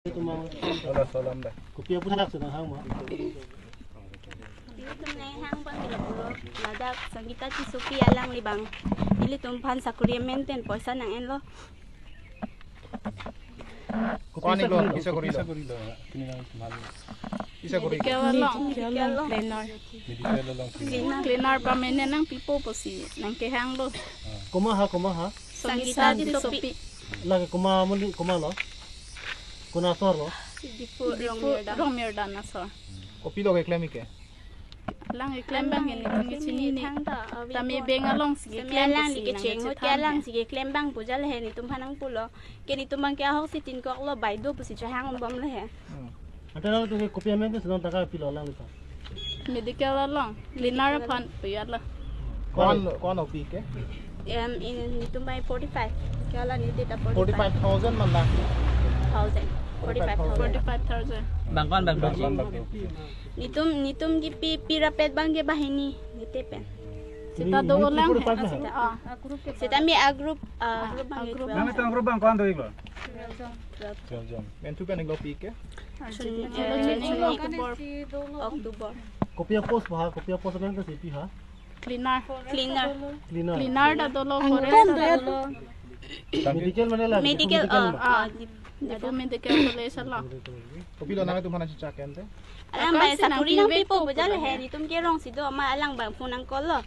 Tumang salam dah. kopi pun nak senang hang mah. Tum nai hang bang ilabulo ladak sangita ci supi alang libang ili tumpan sakuri maintain poisa nang enlo Kuan ni lo bisa gorilo. Bisa gorilo. Kelo cleaner. Cleaner pa menen nang pipo posi nang ke hang lo. Kumaha. sangita ci supi Lagi kuma lo. Kuna sor lo. dipu Rong merda na so. Kopi lo ke klemi ke. Lang iklem bang ini tungi sini ni. hang da Tami bengalong sige klem klem lang posi di keceng hot kya lang sige klem bang pujal he ni tum hanang pulo ke ni tumang kya hok sitin ko lo bai do pusi cha hang bom le he Ante na tu kopi amente senang taka pilo lang lipa. medical long cleaner pan puyala. Kuan opi ke. in ni tum bai 45 kya la ni dita 45,000 man lah. 45,000 45,000. Bangkon. nitum gi pira pet bang ge bahini gite pen Sita do lang. sita mi a group bang ge Nang itong grubang kuan do iglo. Jom. Men tu kan ing lo pi ke. Oktober Kopi pos bah, kopi pos nang kasi pi ha. Cleaner. cleaner Cleaner da do lo forest. Medical mana lah. medical Dipo medical college lo. Kopi lo nang tu mana cicak ente. alang ba sakuri nang pipo bujal he ni tum ke rong si do ma alang ba phunang kolo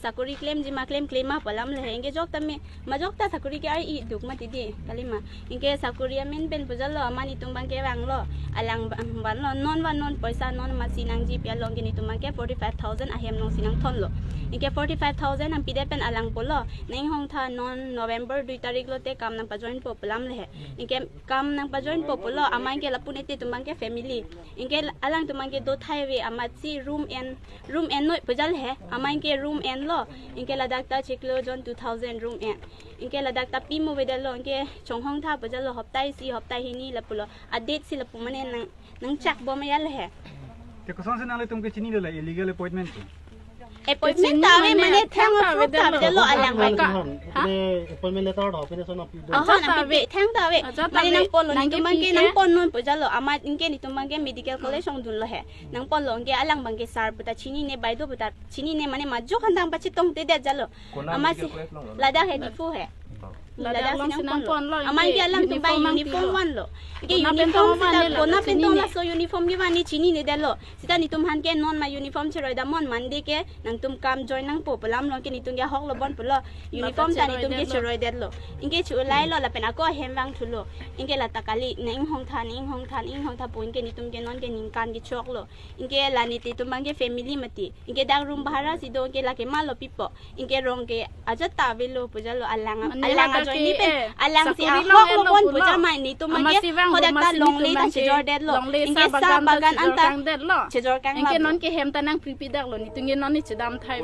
sakuri claim ji ma claim ma palam le henge jok tame ma jok ta sakuri ke ai I duk ma tidi kalima inge sakuri amen ben bujal lo ma ni tum bang ke wang lo alang ban lo non paisa non ma sinang ji pya long ni tum ke 45,000 ahem nong sinang thon lo inge 45,000 am pide pen alang polo neng hong tha non November 2 tarik lo te kam nang pa join po palam le inge kam nang pa join po polo amang ke lapun ete tum bang ke family inge alang tumang ke do thaiwe amatsi room and no pujal he amang ke room and lo inke ladak ta chiklo jon 2000 room and inke ladak ta pimo wedalo inke chonghong tha pujal lo hoptai hini lapulo a date si lapu mane nang chak bo mayal he Ke kuson se nang itong ke chini lo illegal appointment. appointment ta we mane thang of ta wedalo alang ba Ane appointment letter dah, pene sono pi do. aha na be thang ta we mane nang polo ni tumang ke nang pon non pujalo amat inke ni tumang ke medical college ong dun lo he nang polo inke alang bang ke sar puta chini ne baido puta chini ne mane majo khandang pachi tong te de jalo amasi lada he difu he lada sinang pon lo amang ke alang tumbai uniform wan lo ke uniform sita kona pentong la so uniform ge wani chini ne de lo sita ni tum han ke non ma uniform chiroi da mon mande ke nang tum kam join nang po pelam lo ke ni tum ge hok lo bon pulo uniform ta ni tum ge chiroi de lo inge chu lai lo la pena ko hem wang thulo inge la takali ning hong tha po inge ni tum ge non ge ning kan ge chok lo inge la ni ti tum ge family mati inge dang room bahara si do ke la ke malo pipo inge rong ke aja ta velo pujalo alang join ni pen alang si a hok lo bon pujal mai ni tum ge hodak ta long le ta chejor de lo inge sa bagan anta chejor kang Engke non ke hem tanang pripidak lo ni tungi non ni chedam thai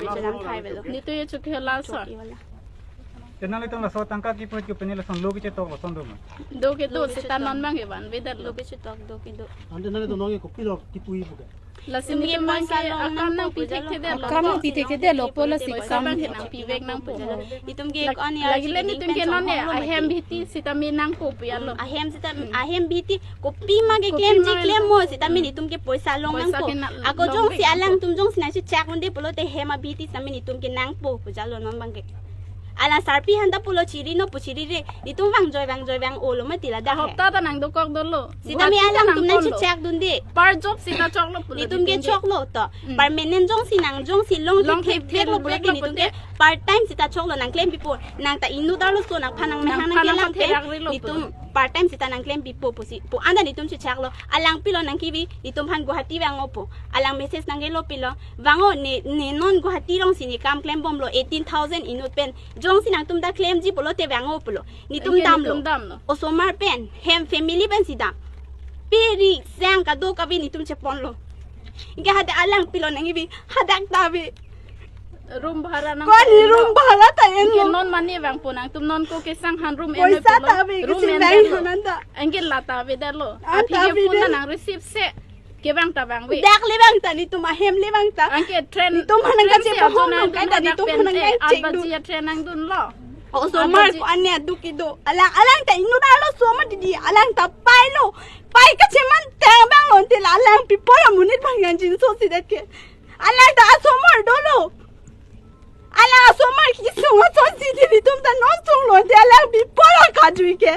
velo ni tu ye chukhe la so Tenang itong la so tangka ki put ke penila son logi che tok lo son do ma. do ke do sita non mang ban vedat lo lo ke chutok do ke do Ante na tu nongi kopi lo tipui buka. la sini ke mang ke akam nang pi tek the lo Akam nang pi tek the lo pola si sam ke nang pi vek nang pujalo itum ge kon ya lagi le ni tum ke non ne ahem bhiti sita mi nang ko puyalo ahem biti kopi ma ge claim mo sita mi ni tum ke poisa long nang po ako jong si alang tum jong sina si chak unde pulo te hema biti sami ni tum ke nang po pujalo non bang ke ala sarpi handa pulo chiri no puchiri re ni tum wang joy bang olo ma tila da hopta ta nang do kok do lo sita mi alang tum nang si chak dunde par job sita chok lo pulo ni tum ge chok lo to permanent jong si nang jong si long ke lo pulo ke ni tum ke part time sita chok lo nang claim pipo nang ta inu dar lo so nang phanang me hang ke lang ke ni tum part time sita nang claim pipo pusi po anda ni tum si chak lo alang pilo nang kiwi ni tum han guhati wang opo alang message nang ge lo pilo wango ne non guhati rong si ni kam claim bom lo 18,000 inu pen jong si nang tum da claim ji polo te wang opo lo ni tum dam lo osomar pen hem family pen sida peri sang ka do ka bi ni tum che pon lo inga hada alang pilo nang ibi hadak tabi room bhara nang kon room bhara ta en ke non mani bang punang tum non ko ke sang han room poisa ta bi ke sing dai hananda engel lata vedalo api ke pun nang receive se ke bang ta bang we dak le bang ta ni tum ahem le bang ta angke train ni tum hanang ka che pohon no kai ta ni tum hanang kai check du ya train nang dun lo o so mar ko anya du ki do alang ta inu da lo so ma di alang ta pai lo people amunit pangan jin so si det ke ala da asomar dolo ala asomar ki so so si di tum ta non song lo de ala people ka ju ke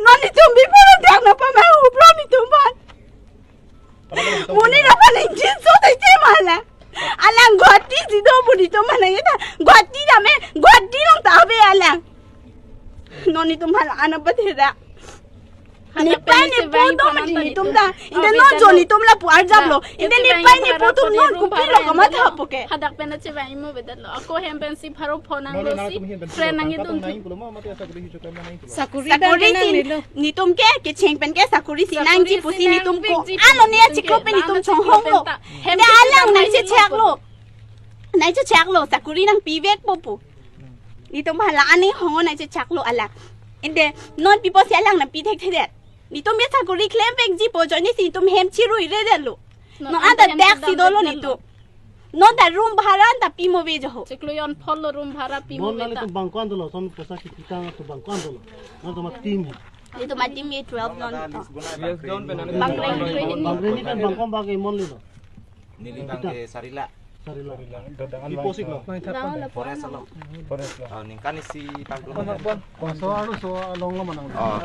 non ni tum people de na pa ma hu pro ni tum ban muni na pa ning jin so de te mala ala goti si do buni tum mana ita goti da me goti long ta be ala non ni tum hala ana pa thera ni pai ni poto mati ni tum da inde no jo ni tum la pu arjab lo inde ni pai ni poto non kupi lo kama tha poke hadak pena che vai mo bedal lo ako hem pen si pharo phone ang Nó lo là si tum hiền bên friend nang tao idun nang pulo mo mati asa kuri hicho kama nang pulo. Sakuri sakuri dan sin nilo. ni tum ke cheng pen ke sakuri sin nang ji pusi ni tum ko alo ne chiklo pe ni tum chong hong lo hem alang nang che chek lo nang che chek lo sakuri nang pi vek popu ni tum hala ani hong nang che chek lo ala inde non people si alang nang pi thek thek ni tum ya sakuri claim vek ji po jo ni si tum hem chirui re de lo no ada dak si dolo ni tum no da room bharan ta pi mo ve jo ho chiklo yon follow room bhara pi mo Bon nali beta tu bangkuan dulu, son posa kita tu bangkuan dulu. Nanti mak tim. itu mati mi 12 non bangreng Bangre ni kan bangkuan bagai mon lilo. Nilitang ke Sarila. Sarila. Iposik lo. Forest lo. Ning kan si Taglo. So aru so along lo manang.